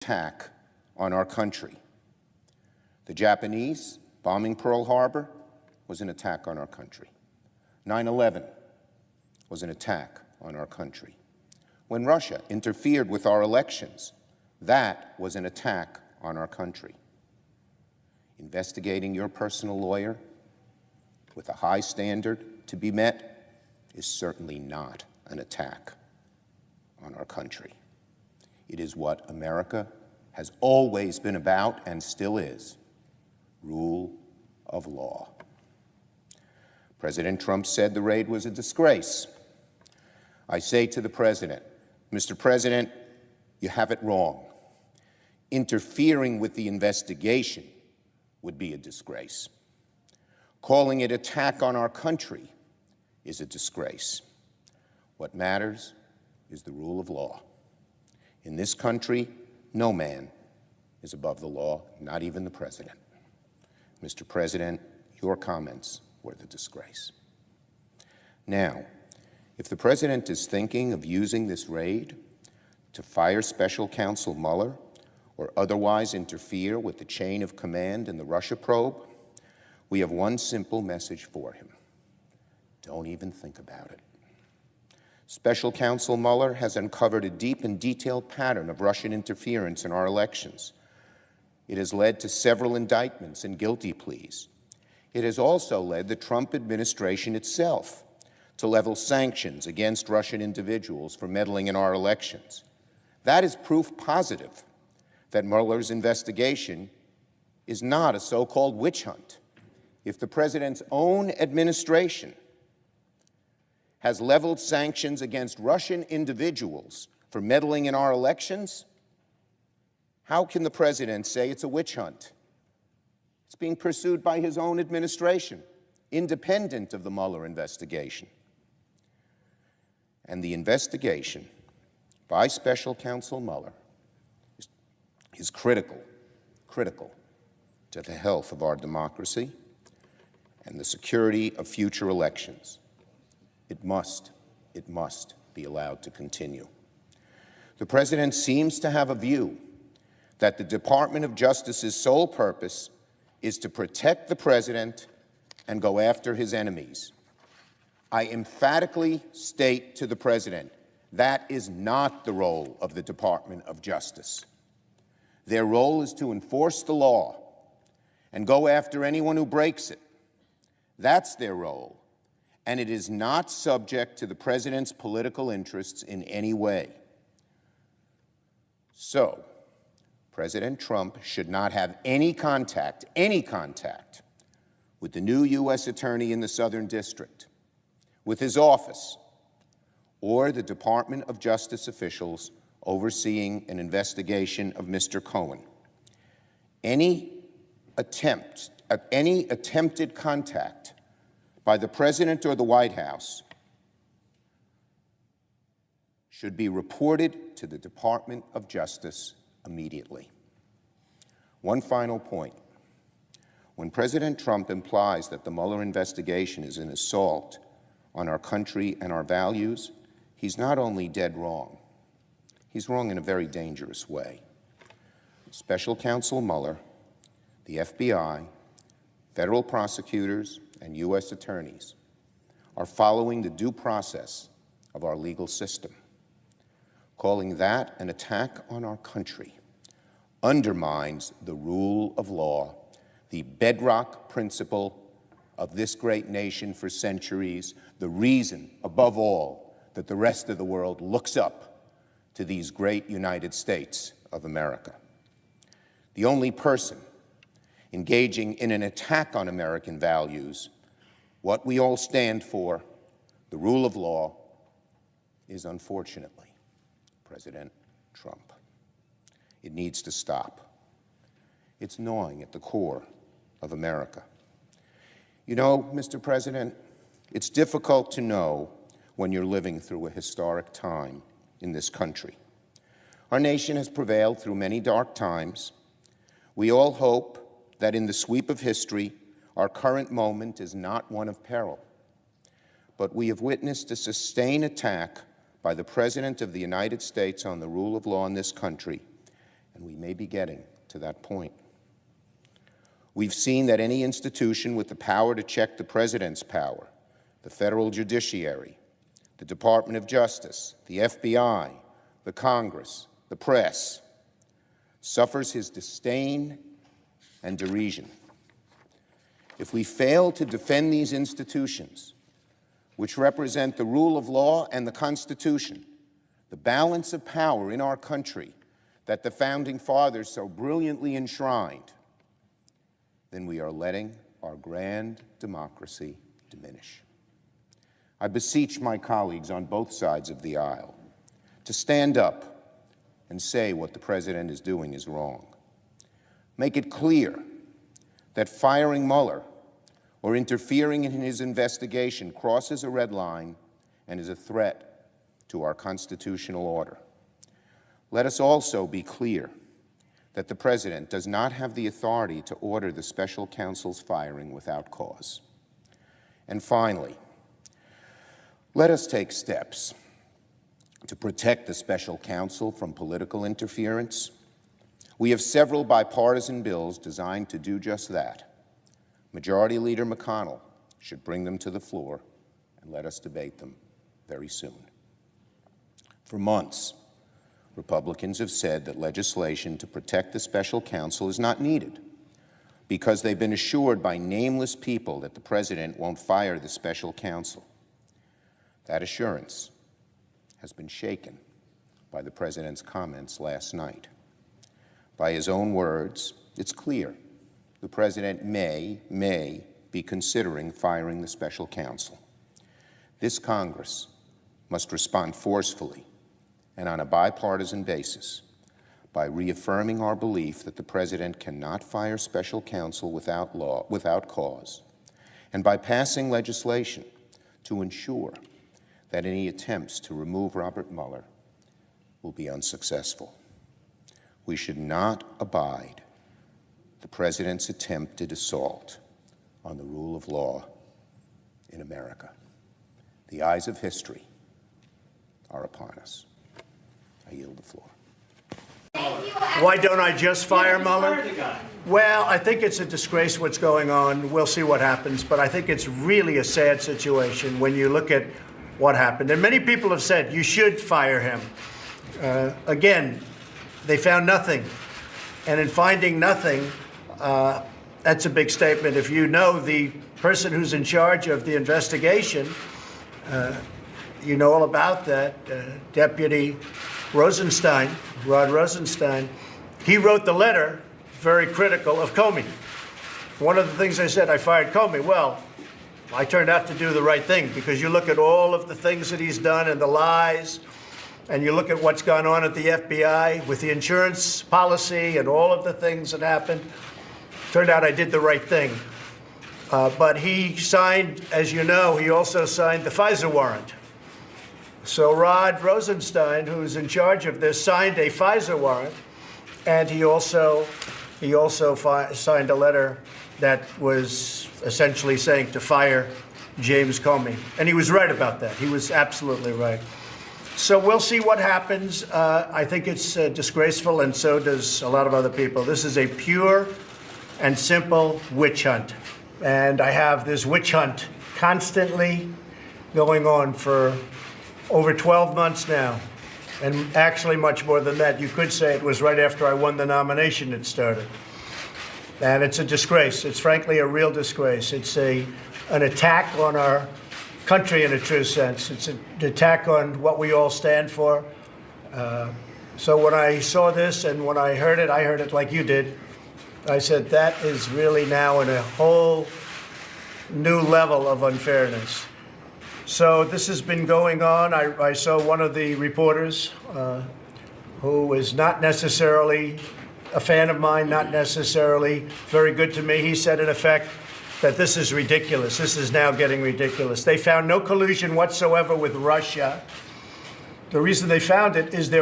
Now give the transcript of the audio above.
attack on our country. The Japanese bombing Pearl Harbor was an attack on our country. 9/11 was an attack on our country. When Russia interfered with our elections, that was an attack on our country. Investigating your personal lawyer with a high standard to be met is certainly not an attack on our country. It is what America has always been about and still is: rule of law. President Trump said the raid was a disgrace. I say to the President, Mr. President, you have it wrong. Interfering with the investigation would be a disgrace. Calling it an attack on our country is a disgrace. What matters is the rule of law. In this country, no man is above the law, not even the President. Mr. President, your comments were the disgrace. Now, if the President is thinking of using this raid to fire Special Counsel Mueller or otherwise interfere with the chain of command in the Russia probe, we have one simple message for him: don't even think about it. Special Counsel Mueller has uncovered a deep and detailed pattern of Russian interference in our elections. It has led to several indictments and guilty pleas. It has also led the Trump administration itself to level sanctions against Russian individuals for meddling in our elections. That is proof positive that Mueller's investigation is not a so-called witch hunt. If the President's own administration has leveled sanctions against Russian individuals for meddling in our elections, how can the President say it's a witch hunt? It's being pursued by his own administration, independent of the Mueller investigation. And the investigation by Special Counsel Mueller is critical to the health of our democracy and the security of future elections. It must be allowed to continue. The President seems to have a view that the Department of Justice's sole purpose is to protect the President and go after his enemies. I emphatically state to the President, that is not the role of the Department of Justice. Their role is to enforce the law and go after anyone who breaks it. That's their role, and it is not subject to the President's political interests in any way. So, President Trump should not have any contact with the new U.S. Attorney in the Southern District, with his office, or the Department of Justice officials overseeing an investigation of Mr. Cohen. Any attempted contact by the President or the White House should be reported to the Department of Justice immediately. One final point. When President Trump implies that the Mueller investigation is an assault on our country and our values, he's not only dead wrong, he's wrong in a very dangerous way. Special Counsel Mueller, the FBI, federal prosecutors, and U.S. attorneys are following the due process of our legal system. Calling that an attack on our country undermines the rule of law, the bedrock principle of this great nation for centuries, the reason, above all, that the rest of the world looks up to these great United States of America. The only person engaging in an attack on American values, what we all stand for, the rule of law, is unfortunately President Trump. It needs to stop. It's gnawing at the core of America. You know, Mr. President, it's difficult to know when you're living through a historic time in this country. Our nation has prevailed through many dark times. We all hope that in the sweep of history, our current moment is not one of peril. But we have witnessed a sustained attack by the President of the United States on the rule of law in this country, and we may be getting to that point. We've seen that any institution with the power to check the president's power, the federal judiciary, the Department of Justice, the FBI, the Congress, the press, suffers his disdain and derision. If we fail to defend these institutions, which represent the rule of law and the Constitution, the balance of power in our country that the Founding Fathers so brilliantly enshrined, then we are letting our grand democracy diminish. I beseech my colleagues on both sides of the aisle to stand up and say what the president is doing is wrong. Make it clear that firing Mueller or interfering in his investigation crosses a red line and is a threat to our constitutional order. Let us also be clear that the president does not have the authority to order the special counsel's firing without cause. And finally, let us take steps to protect the special counsel from political interference. We have several bipartisan bills designed to do just that. Majority Leader McConnell should bring them to the floor and let us debate them very soon. For months, Republicans have said that legislation to protect the special counsel is not needed because they've been assured by nameless people that the president won't fire the special counsel. That assurance has been shaken by the president's comments last night. By his own words, it's clear the president may be considering firing the special counsel. This Congress must respond forcefully and on a bipartisan basis by reaffirming our belief that the president cannot fire special counsel without cause, and by passing legislation to ensure that any attempts to remove Robert Mueller will be unsuccessful. We should not abide the president's attempted assault on the rule of law in America. The eyes of history are upon us. I yield the floor. Why don't I just fire Mueller? Well, I think it's a disgrace what's going on. We'll see what happens, but I think it's really a sad situation when you look at what happened. And many people have said you should fire him. Again, they found nothing. And in finding nothing, that's a big statement. If you know the person who's in charge of the investigation, you know all about that, Deputy Rosenstein, Rod Rosenstein. He wrote the letter very critical of Comey. One of the things I said, I fired Comey. Well, I turned out to do the right thing because you look at all of the things that he's done and the lies, and you look at what's gone on at the FBI with the insurance policy and all of the things that happened. Turned out I did the right thing. But he signed, as you know, he also signed the FISA warrant. So Rod Rosenstein, who's in charge of this, signed a FISA warrant, and he also signed a letter that was essentially saying to fire James Comey. And he was right about that. He was absolutely right. So we'll see what happens. I think it's disgraceful, and so does a lot of other people. This is a pure and simple witch hunt. And I have this witch hunt constantly going on for over 12 months now, and actually much more than that. You could say it was right after I won the nomination it started. And it's a disgrace. It's frankly a real disgrace. It's an attack on our country in a true sense. It's an attack on what we all stand for. So when I saw this and when I heard it like you did. I said, that is really now in a whole new level of unfairness. So this has been going on. I saw one of the reporters who is not necessarily a fan of mine, not necessarily very good to me. He said, in effect, that this is ridiculous. This is now getting ridiculous. They found no collusion whatsoever with Russia. The reason they found it is there